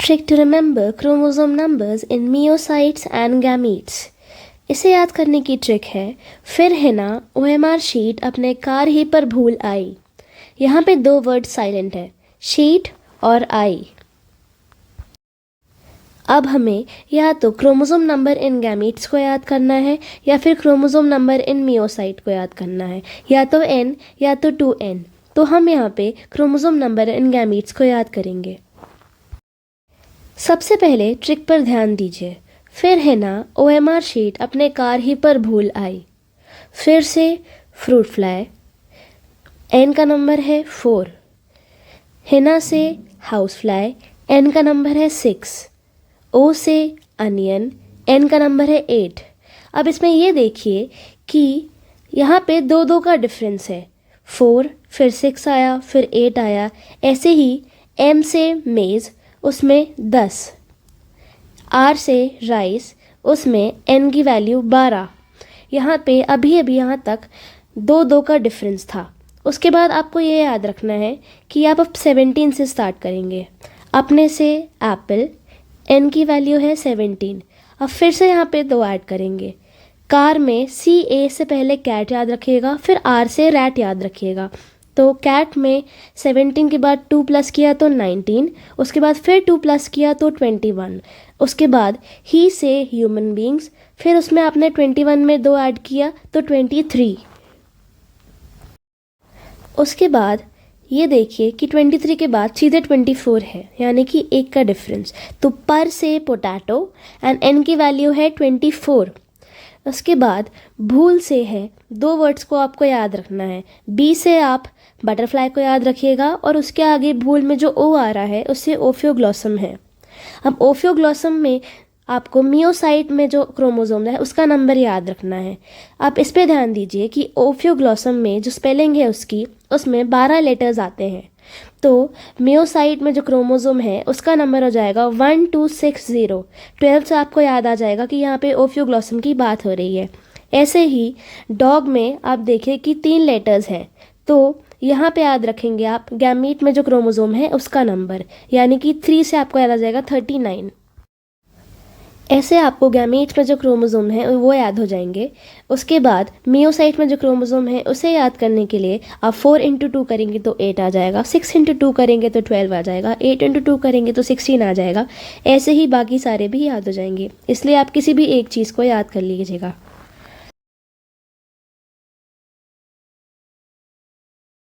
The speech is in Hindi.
trick to remember chromosome numbers in myocytes and gametes. इसे याद करने की ट्रिक है, फिर है ना OMR शीट अपने कार ही पर भूल आई। यहाँ पे दो वर्ड साइलेंट है, शीट और आई। अब हमें या तो क्रोमोसोम नंबर इन गैमीट्स को याद करना है या फिर क्रोमोसोम नंबर इन मियोसाइट को याद करना है, या तो n या तो 2n। तो हम यहाँ पे क्रोमोसोम नंबर इन गैमीट्स को याद करेंगे। सबसे पहले ट्रिक पर ध्यान दीजिए, फिर है ना OMR शीट अपने कार ही पर भूल आई। फिर से फ्रूट फ्लाई, n का नंबर है 4। हिना से हाउस फ्लाई, n का नंबर है 6। ओ से अनियन, n का नंबर है 8। अब इसमें ये देखिए कि यहाँ पे दो दो का डिफरेंस है, 4 फिर 6 आया फिर 8 आया। ऐसे ही M से मेज़, उसमें 10। R से राइस, उसमें n की वैल्यू 12। यहाँ पे अभी अभी यहाँ तक दो दो का डिफरेंस था। उसके बाद आपको ये याद रखना है कि आप अब 17 से स्टार्ट करेंगे। अपने से एप्पल, n की वैल्यू है 17। अब फिर से यहाँ पे दो ऐड करेंगे। कार में CA से पहले कैट याद रखिएगा, फिर R से रैट याद रखिएगा। तो कैट में 17 के बाद 2 प्लस किया तो 19, उसके बाद फिर 2 प्लस किया तो 21। उसके बाद ही से ह्यूमन बींग्स, फिर उसमें आपने 21 में दो ऐड किया तो 23। उसके बाद ये देखिए कि 23 के बाद सीधे 24 है, यानी कि एक का डिफरेंस। तो पर से पोटैटो एंड n की वैल्यू है 24। उसके बाद भूल से है, दो वर्ड्स को आपको याद रखना है। बी से आप बटरफ्लाई को याद रखिएगा और उसके आगे भूल में जो ओ आ रहा है उससे ओफियोग्लोसम है। अब ओफियोग्लोसम में आपको मियोसाइट में जो क्रोमोसोम है उसका नंबर याद रखना है। आप इस पे ध्यान दीजिए कि ओफियोग्लोसम में जो स्पेलिंग है उसकी, उसमें 12 लेटर्स आते हैं। तो मियोसाइट में जो क्रोमोसोम है उसका नंबर हो जाएगा 1260। 12 से आपको याद आ जाएगा कि यहाँ पे ओफियोग्लोसम की बात हो रही है। ऐसे ही डॉग में आप देखिए कि 3 लेटर्स हैं, तो यहाँ पे याद रखेंगे आप गैमीट में जो क्रोमोसोम है उसका नंबर, यानी कि 3 से आपको याद आ जाएगा 39। ऐसे आपको गैमीट में जो क्रोमोसोम है वो याद हो जाएंगे। उसके बाद मियोसाइट में जो क्रोमोसोम है उसे याद करने के लिए आप 4 इंटू 2 करेंगे तो 8 आ जाएगा, 6 इंटू 2 करेंगे तो 12 आ जाएगा, 8 इंटू 2 करेंगे तो 16 आ जाएगा। ऐसे ही बाकी सारे भी याद हो जाएंगे, इसलिए आप किसी भी एक चीज़ को याद कर लीजिएगा।